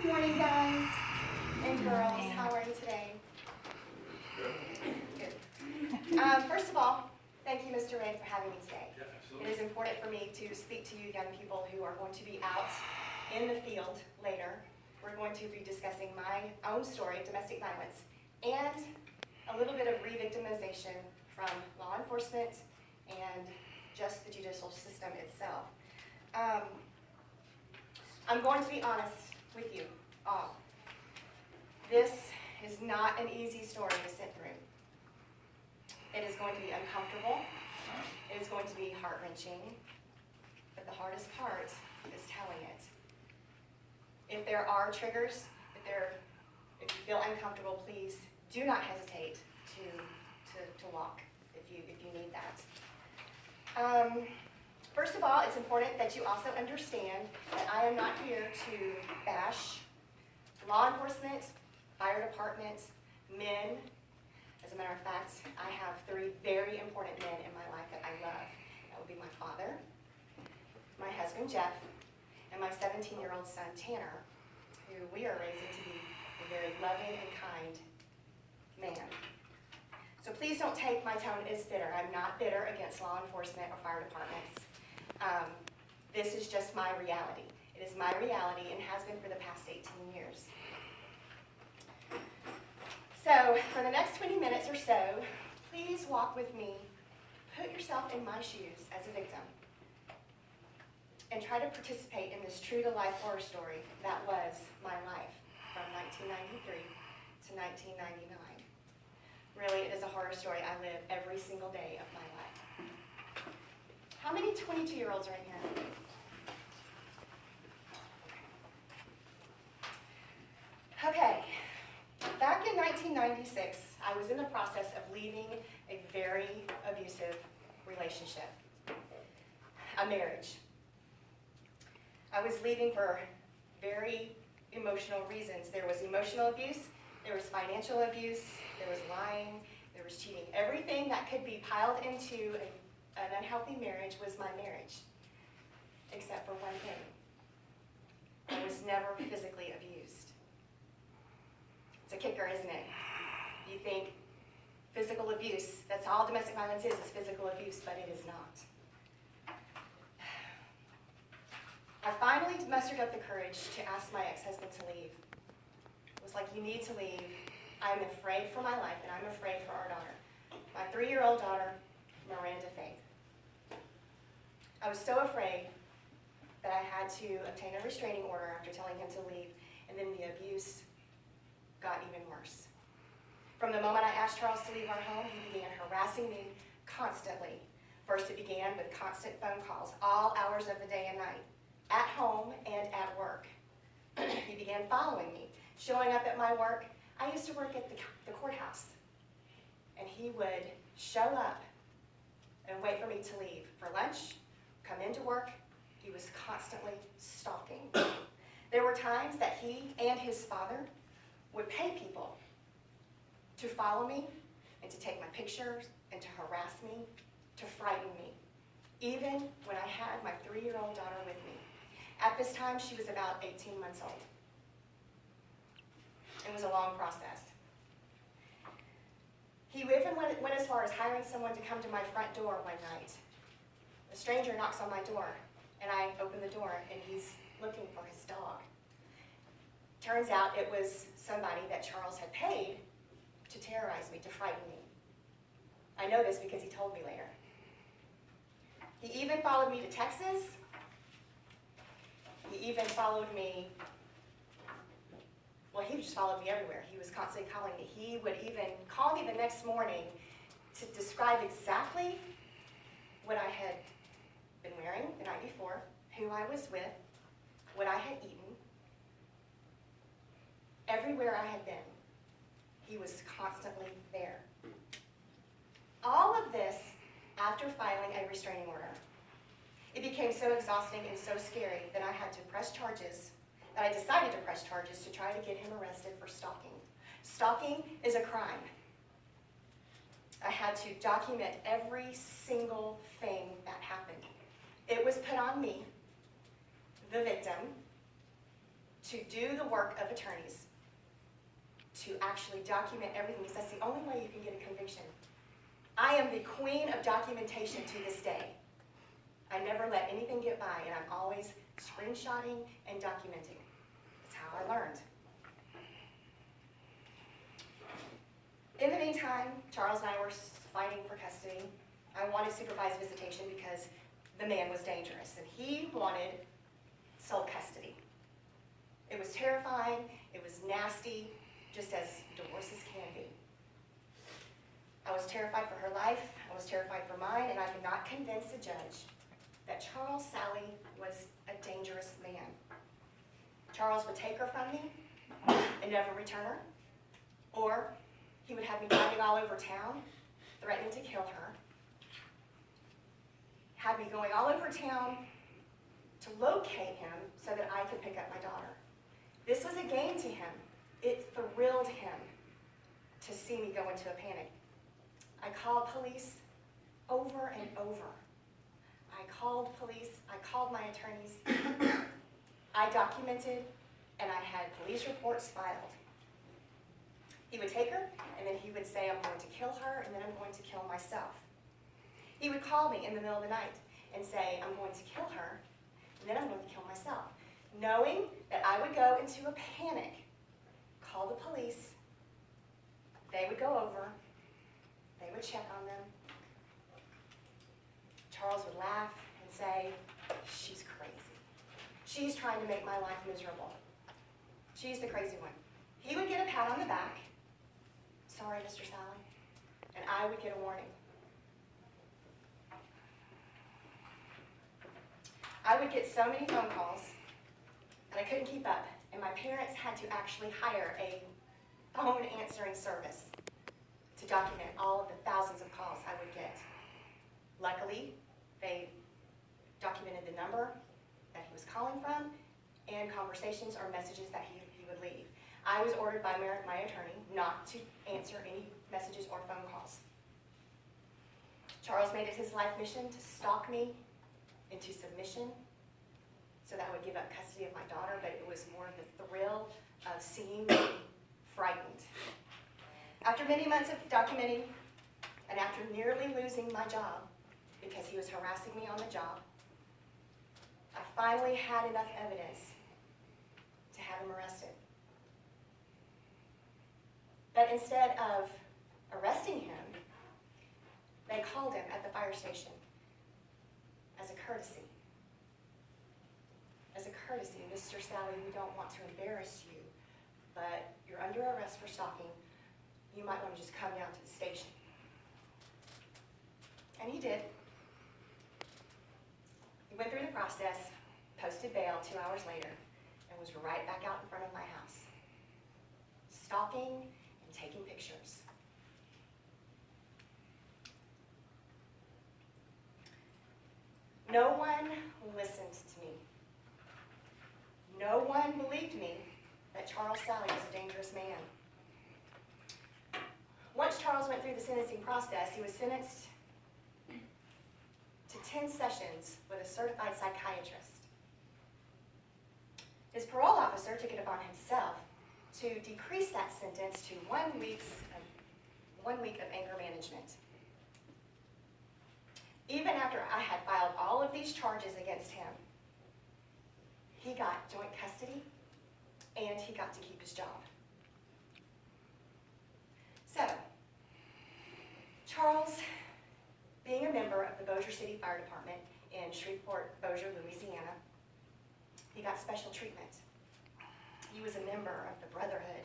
morning, guys and girls. How are you today? Good. First of all, thank you, Mr. Ray, for having me today. Yeah, It absolutely. is important for me to speak to you young people who are going to be out in the field later. We're going to be discussing my own story of domestic violence and a little bit of re-victimization from law enforcement and just the judicial system itself. I'm going to be honest with you all. This is not an easy story to sit through. It is going to be uncomfortable. It is going to be heart-wrenching. But the hardest part is telling it. If there are triggers, if you feel uncomfortable, please do not hesitate to walk if you need that. First of all, it's important that you also understand that I am not here to bash law enforcement, fire department, men. As a matter of fact, I have 3 very important men in my life that I love. That would be my father, my husband Jeff, and my 17-year-old son Tanner, who we are raising to be a very loving and kind man. So please don't take my tone as bitter. I'm not bitter against law enforcement or fire departments. This is just my reality. It is my reality and has been for the past 18 years. So for the next 20 minutes or so, please walk with me. Put yourself in my shoes as a victim and try to participate in this true-to-life horror story that was my life from 1993 to 1999. Really, it is a horror story I live every single day of my life. How many 22-year-olds are in here? Okay. Back in 1996, I was in the process of leaving a very abusive relationship, a marriage. I was leaving for very emotional reasons. There was emotional abuse, there was financial abuse, there was lying, there was cheating. Everything that could be piled into an unhealthy marriage was my marriage, except for one thing. I was never physically abused. It's a kicker, isn't it? You think physical abuse, that's all domestic violence is physical abuse, but it is not. I finally mustered up the courage to ask my ex-husband to leave. It was like, you need to leave. I'm afraid for my life, and I'm afraid for our daughter. My 3-year-old daughter, Miranda Faith. I was so afraid that I had to obtain a restraining order after telling him to leave, and then the abuse got even worse. From the moment I asked Charles to leave our home, he began harassing me constantly. First, it began with constant phone calls, all hours of the day and night, at home and at work. He began following me, showing up at my work. I used to work at the courthouse, and he would show up and wait for me to leave for lunch, come into work. He was constantly stalking. There were times that he and his father would pay people to follow me and to take my pictures and to harass me, to frighten me, even when I had my 3-year-old daughter with me. At this time, she was about 18 months old. It was a long process. He even went as far as hiring someone to come to my front door one night. A stranger knocks on my door, and I open the door, and he's looking for his dog. Turns out it was somebody that Charles had paid to terrorize me, to frighten me. I know this because he told me later. He even followed me to Texas. He even followed me, well, he just followed me everywhere. He was constantly calling me. He would even call me the next morning to describe exactly what I had been wearing the night before, who I was with, what I had eaten. Everywhere I had been, he was constantly there. All of this after filing a restraining order. It became so exhausting and so scary that I had to press charges, that I decided to press charges to try to get him arrested for stalking. Stalking is a crime. I had to document every single thing that happened. It was put on me, the victim, to do the work of attorneys, to actually document everything, because that's the only way you can get a conviction. I am the queen of documentation to this day. I never let anything get by, and I'm always screenshotting and documenting. That's how I learned. In the meantime, Charles and I were fighting for custody. I wanted supervised visitation because the man was dangerous, and he wanted sole custody. It was terrifying, it was nasty, just as divorces can be. I was terrified for her life, I was terrified for mine, and I could not convince a judge that Charles Sally was a dangerous man. Charles would take her from me and never return her, or he would have me driving all over town, threatening to kill her, had me going all over town to locate him so that I could pick up my daughter. This was a game to him. It thrilled him to see me go into a panic. I called police over and over. I called police, I called my attorneys. I documented, and I had police reports filed. He would take her, and then he would say, I'm going to kill her, and then I'm going to kill myself. He would call me in the middle of the night and say, I'm going to kill her, and then I'm going to kill myself. Knowing that I would go into a panic, call the police, they would go over, they would check on them. Charles would laugh and say, she's crazy. She's trying to make my life miserable. She's the crazy one. He would get a pat on the back. Sorry, Mr. Sally. And I would get a warning. I would get so many phone calls, and I couldn't keep up. And my parents had to actually hire a phone answering service to document all of the thousands of calls I would get. Luckily, they documented the number that he was calling from and conversations or messages that he would leave. I was ordered by my attorney not to answer any messages or phone calls. Charles made it his life mission to stalk me into submission so that I would give up custody of my daughter, but it was more the thrill of seeing me frightened. After many months of documenting, and after nearly losing my job because he was harassing me on the job, I finally had enough evidence to have him arrested. But instead of arresting him, they called him at the fire station as a courtesy. As a courtesy, Mr. Sally, we don't want to embarrass you, but you're under arrest for stalking. You might want to just come down to the station. And he did. He went through the process, posted bail 2 hours later, and was right back out in front of my house, stalking and taking pictures. No one listened to me. No one believed me that Charles Sally was a dangerous man. Once Charles went through the sentencing process, he was sentenced to 10 sessions with a certified psychiatrist. His parole officer took it upon himself to decrease that sentence to 1 week of anger management. Even after I had filed all of these charges against him, he got joint custody and he got to keep his job. So, Charles, being a member of the Bossier City Fire Department in Shreveport, Bossier, Louisiana, he got special treatment. He was a member of the Brotherhood.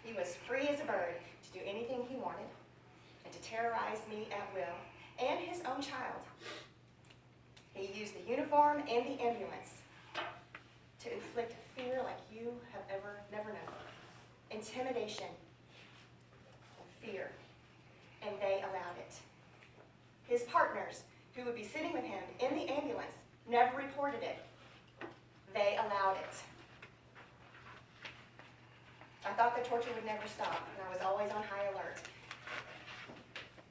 He was free as a bird to do anything he wanted and to terrorize me at will and his own child. He used the uniform and the ambulance to inflict fear like you have never known. Intimidation and fear. And they allowed it. His partners, who would be sitting with him in the ambulance, never reported it. They allowed it. I thought the torture would never stop, and I was always on high alert.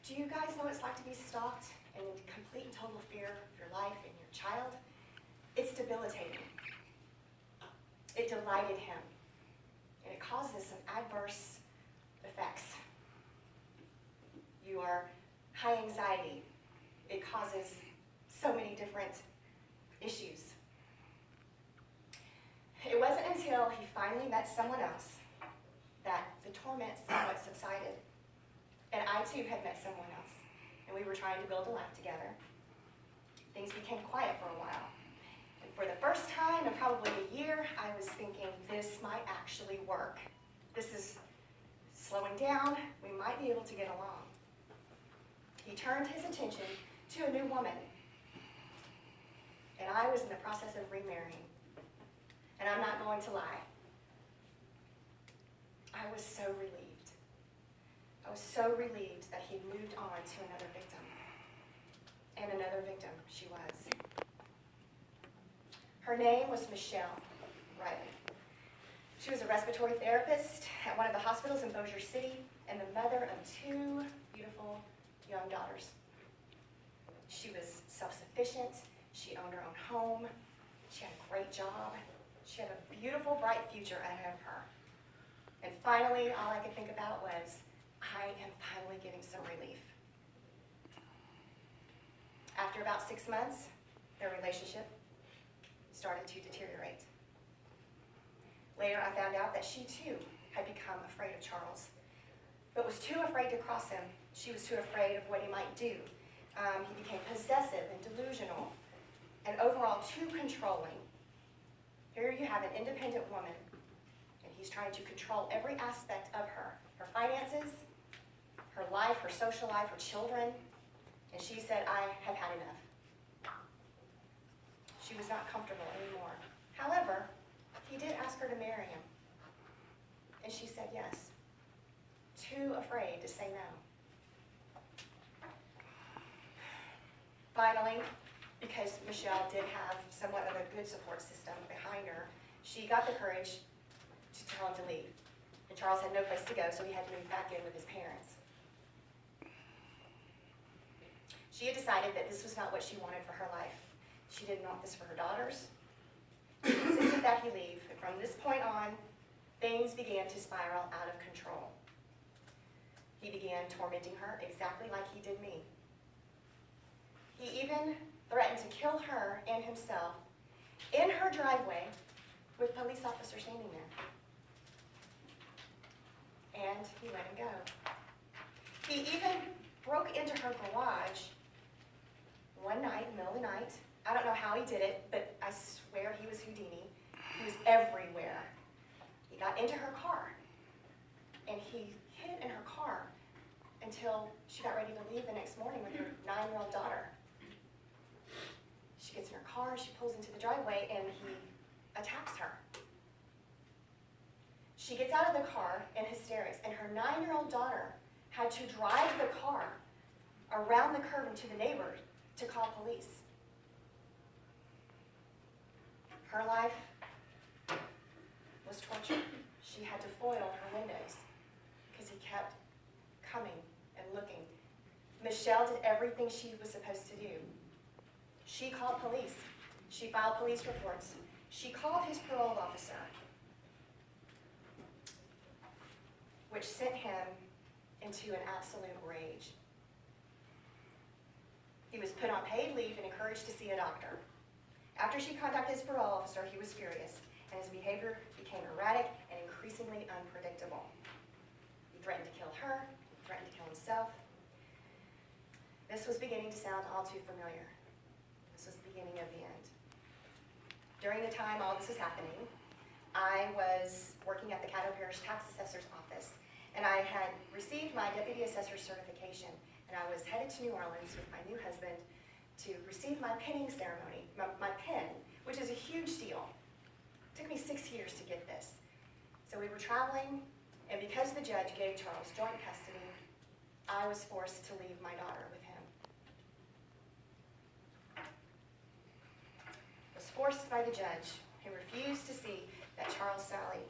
Do you guys know what it's like to be stalked and in complete and total fear of your life and your child? It's debilitating. It delighted him, and it causes some adverse effects. You are high anxiety. It causes so many different issues. It wasn't until he finally met someone else that the torment somewhat subsided. And I too had met someone else, and we were trying to build a life together. Things became quiet for a while. And for the first time in probably a year, I was thinking, this might actually work. This is slowing down. We might be able to get along. He turned his attention to a new woman. And I was in the process of remarrying. And I'm not going to lie. I was so relieved. I was so relieved that he moved on to another victim. And another victim she was. Her name was Michelle Riley. She was a respiratory therapist at one of the hospitals in Bossier City and the mother of 2 beautiful young daughters. She was self-sufficient. She owned her own home. She had a great job. She had a beautiful, bright future ahead of her. And finally, all I could think about was, I am finally getting some relief. After about 6 months, their relationship started to deteriorate. Later, I found out that she too had become afraid of Charles, but was too afraid to cross him. She was too afraid of what he might do. He became possessive and delusional, and overall too controlling. Here you have an independent woman, and he's trying to control every aspect of her finances, her life, her social life, her children, and she said, I have had enough. She was not comfortable anymore. However, he did ask her to marry him, and she said yes, too afraid to say no. Finally, because Michelle did have somewhat of a good support system behind her, she got the courage to tell him to leave. And Charles had no place to go, so he had to move back in with his parents. She had decided that this was not what she wanted for her life. She didn't want this for her daughters. She insisted that he leave, and from this point on, things began to spiral out of control. He began tormenting her exactly like he did me. He even threatened to kill her and himself in her driveway with police officers standing there. And he let him go. He even broke into her garage one night, in the middle of the night. I don't know how he did it, but I swear he was Houdini. He was everywhere. He got into her car, and he hid in her car until she got ready to leave the next morning with her 9-year-old daughter. She gets in her car, she pulls into the driveway, and he attacks her. She gets out of the car in hysterics, and her 9-year-old daughter had to drive the car around the curve into the neighbor to call police. Her life was torture. She had to foil her windows because he kept coming and looking. Michelle did everything she was supposed to do. She called police. She filed police reports. She called his parole officer, which sent him into an absolute rage. He was put on paid leave and encouraged to see a doctor. After she contacted his parole officer, he was furious, and his behavior became erratic and increasingly unpredictable. He threatened to kill her, he threatened to kill himself. This was beginning to sound all too familiar. This was the beginning of the end. During the time all this was happening, I was working at the Caddo Parish Tax Assessor's Office, and I had received my Deputy Assessor certification, and I was headed to New Orleans with my new husband to receive my pinning ceremony, my pin, which is a huge deal. It took me 6 years to get this. So we were traveling, and because the judge gave Charles joint custody, I was forced to leave my daughter with him. I was forced by the judge, who refused to see that Charles Sally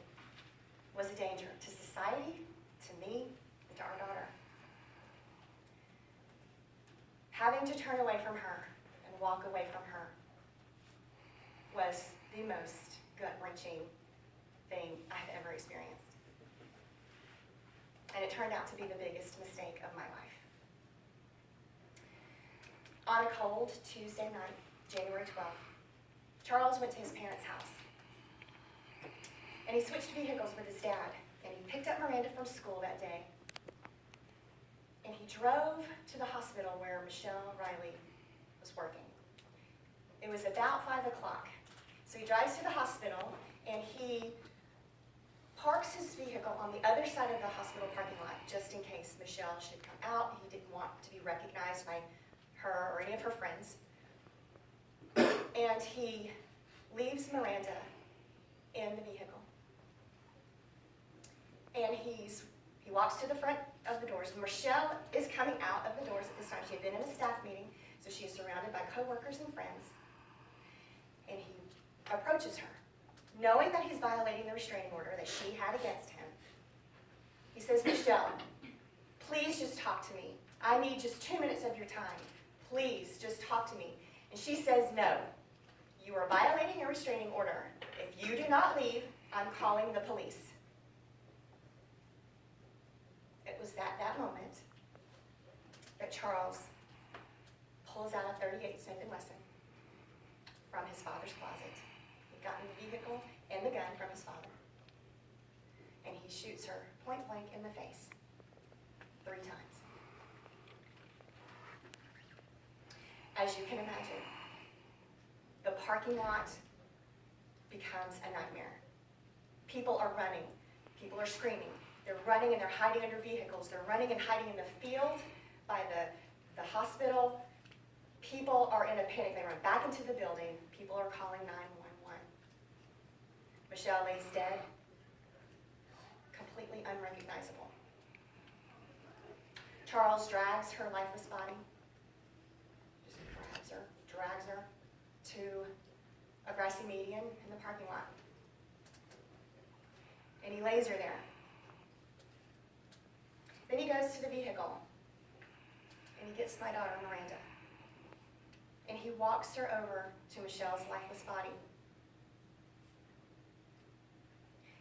was a danger to society, to me, and to our daughter. Having to turn away from her and walk away from her was the most gut-wrenching experienced. And it turned out to be the biggest mistake of my life. On a cold Tuesday night, January 12th, Charles went to his parents' house. And he switched vehicles with his dad, and he picked up Miranda from school that day. And he drove to the hospital where Michelle Riley was working. It was about 5 o'clock. So he drives to the hospital, and he parks his vehicle on the other side of the hospital parking lot, just in case Michelle should come out. He didn't want to be recognized by her or any of her friends. And he leaves Miranda in the vehicle. And he walks to the front of the doors. Michelle is coming out of the doors at this time. She had been in a staff meeting, so she is surrounded by coworkers and friends. And he approaches her, knowing that he's violating the restraining order that she had against him. He says, "Michelle, please just talk to me. I need just 2 minutes of your time. Please just talk to me." And she says, "No, you are violating a restraining order. If you do not leave, I'm calling the police." It was at that moment that Charles pulls out a .38 Smith & Wesson from his father's closet. He got in the vehicle and the gun from his father. And he shoots her point blank in the face 3 times. As you can imagine, the parking lot becomes a nightmare. People are running. People are screaming. They're running and they're hiding under vehicles. They're running and hiding in the field by the hospital. People are in a panic. They run back into the building. People are calling 911. Michelle lays dead, completely unrecognizable. Charles drags her lifeless body, just drags her to a grassy median in the parking lot. And he lays her there. Then he goes to the vehicle, and he gets my daughter, Miranda. And he walks her over to Michelle's lifeless body.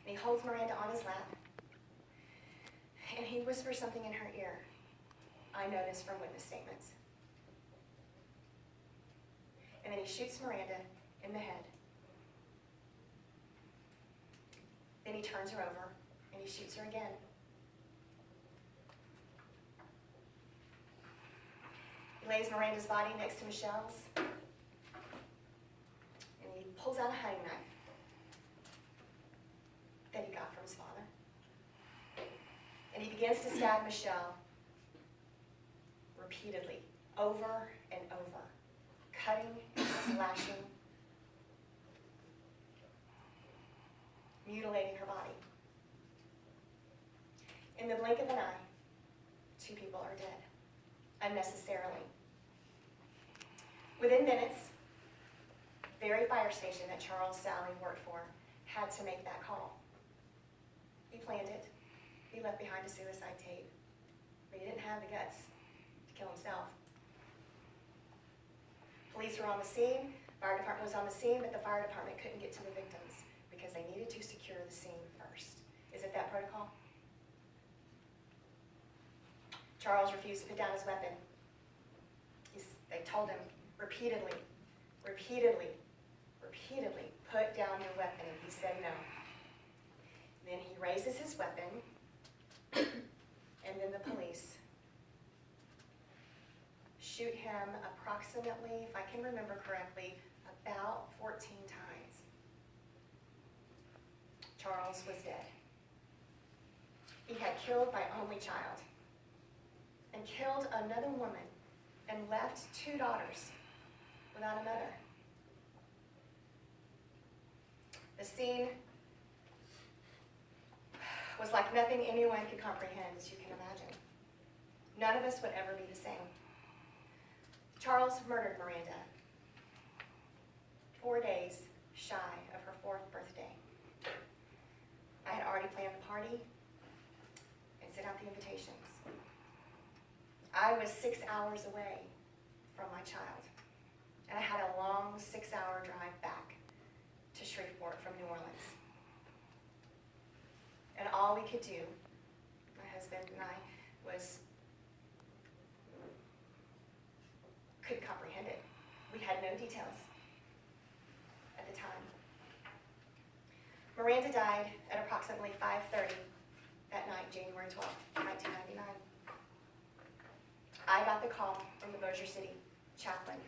And he holds Miranda on his lap, and he whispers something in her ear. I noticed from witness statements. And then he shoots Miranda in the head. Then he turns her over, and he shoots her again. He lays Miranda's body next to Michelle's, and he pulls out a hunting knife that he got from his father. And he begins to stab Michelle repeatedly, over and over, cutting and slashing, mutilating her body. In the blink of an eye, 2 people are dead, unnecessarily. Within minutes, the very fire station that Charles Sally worked for had to make that call. He planned it. He left behind a suicide tape, but he didn't have the guts to kill himself. Police were on the scene, fire department was on the scene, but the fire department couldn't get to the victims because they needed to secure the scene first. Is it that protocol? Charles refused to put down his weapon. They told him repeatedly, put down your weapon, and he said no. Then he raises his weapon, and then the police shoot him approximately, if I can remember correctly, about 14 times. Charles was dead. He had killed my only child and killed another woman and left 2 daughters without a mother. The scene was like nothing anyone could comprehend, as you can imagine. None of us would ever be the same. Charles murdered Miranda 4 days shy of her 4th birthday. I had already planned the party and sent out the invitations. I was 6 hours away from my child, and I had a long 6-hour drive back to Shreveport from New Orleans. we could do, my husband and I, couldn't comprehend it. We had no details at the time. Miranda died at approximately 5:30 that night, January 12th, 1999. I got the call from the Bossier City chaplain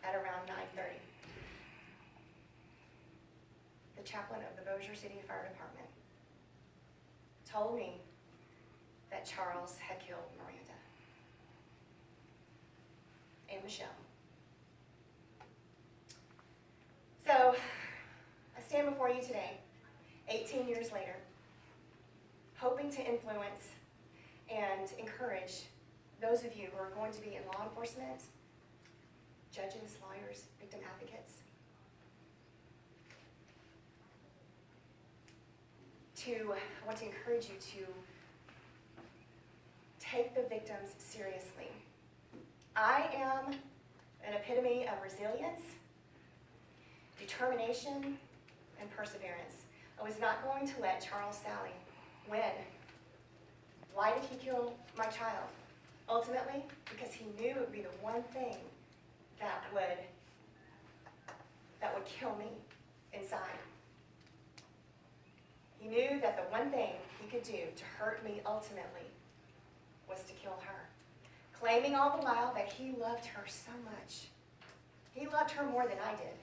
at around 9:30. The chaplain of the Bossier City Fire Department told me that Charles had killed Miranda and Michelle. So, I stand before you today, 18 years later, hoping to influence and encourage those of you who are going to be in law enforcement, judges, lawyers, victim advocates, I want to encourage you to take the victims seriously. I am an epitome of resilience, determination, and perseverance. I was not going to let Charles Sally win. Why did he kill my child? Ultimately, because he knew it would be the one thing that would kill me inside. He knew that the one thing he could do to hurt me ultimately was to kill her, claiming all the while that he loved her so much. He loved her more than I did.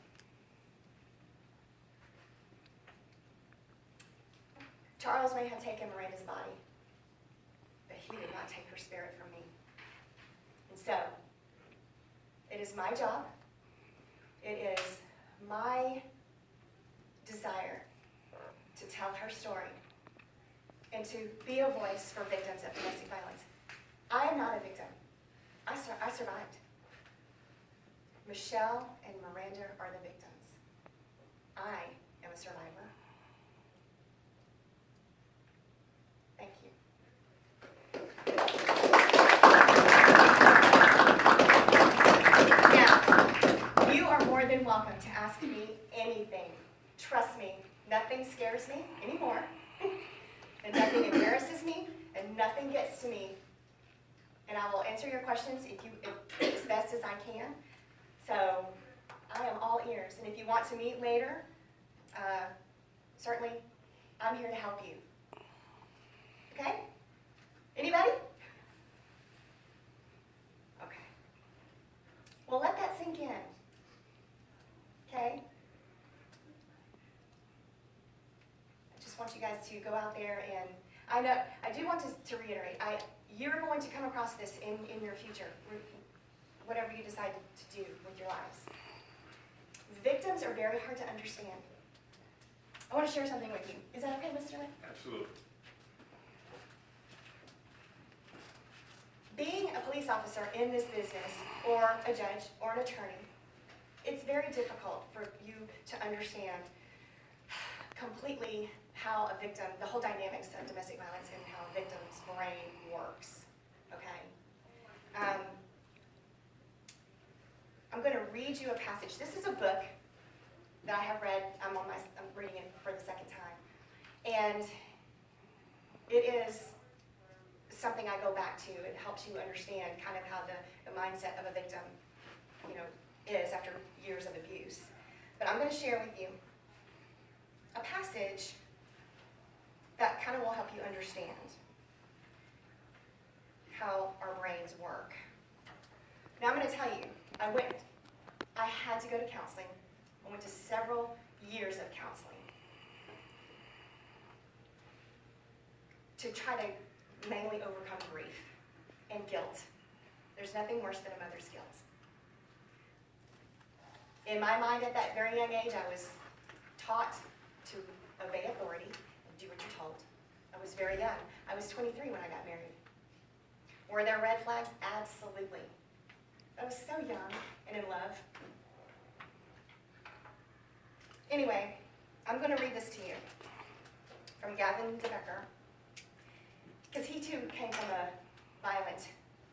Charles may have taken Miranda's body, but he did not take her spirit from me. And so, it is my job, it is my desire to tell her story and to be a voice for victims of domestic violence. I am not a victim. I survived. Michelle and Miranda are the victims. I am a survivor. Thank you. Now, you are more than welcome to ask me anything. Trust me, nothing scares me anymore, and nothing embarrasses me, and nothing gets to me. And I will answer your questions if as best as I can. So I am all ears. And if you want to meet later, certainly I'm here to help you. Okay? Anybody? Okay. Well, let that sink in. Okay? I just want you guys to go out there and I do want to reiterate, you're going to come across this in your future, whatever you decide to do with your lives. Victims are very hard to understand. I want to share something with you. Is that okay, Mr. Lynn? Absolutely. Being a police officer in this business, or a judge, or an attorney, it's very difficult for you to understand completely how a victim, the whole dynamics of domestic violence and how a victim's brain works, okay? I'm going to read you a passage. This is a book that I have read. I'm reading it for the second time. And it is something I go back to. It helps you understand kind of how the mindset of a victim, is after years of abuse. But I'm going to share with you a passage that kind of will help you understand how our brains work. Now I'm going to tell you, I had to go to counseling. I went to several years of counseling to try to mainly overcome grief and guilt. There's nothing worse than a mother's guilt. In my mind at that very young age, I was taught to obey authority and do what you're told. I was very young. I was 23 when I got married. Were there red flags? Absolutely. I was so young and in love. Anyway, I'm going to read this to you from Gavin DeBecker, because he too came from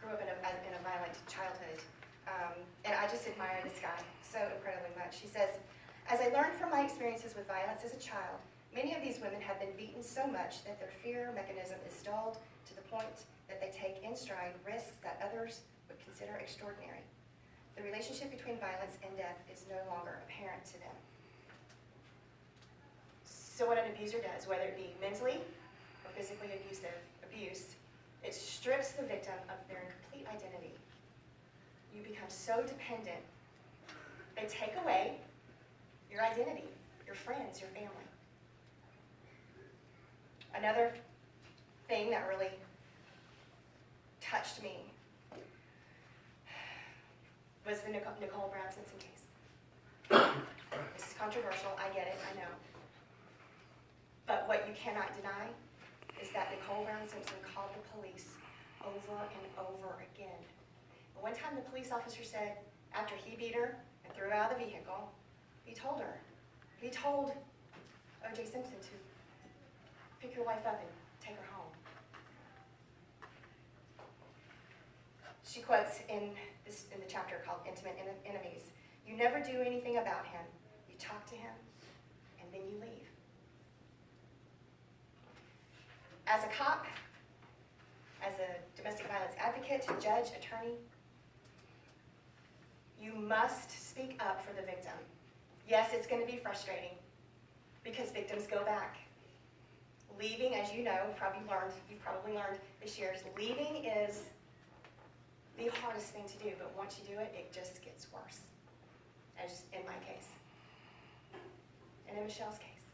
grew up in a violent childhood, and I just admire this guy so incredibly much. He says, "As I learned from my experiences with violence as a child, Many of these women have been beaten so much that their fear mechanism is dulled to the point that they take in stride risks that others would consider extraordinary. The relationship between violence and death is no longer apparent to them. So what an abuser does, whether it be mentally or physically abusive abuse, it strips the victim of their complete identity. You become so dependent. They take away your identity, your friends, your family. Another thing that really touched me was the Nicole Brown Simpson case. This is controversial, I get it, I know. But what you cannot deny is that Nicole Brown Simpson called the police over and over again. But one time the police officer said, after he beat her and threw her out of the vehicle, he told O.J. Simpson to pick your wife up and take her home. She quotes in the chapter called Intimate Enemies, "You never do anything about him. You talk to him, and then you leave." As a cop, as a domestic violence advocate, judge, attorney, you must speak up for the victim. Yes, it's going to be frustrating because victims go back. Leaving, as you know, you've probably learned this year, leaving is the hardest thing to do, but once you do it, it just gets worse, as in my case, and in Michelle's case.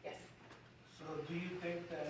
Yes? So do you think that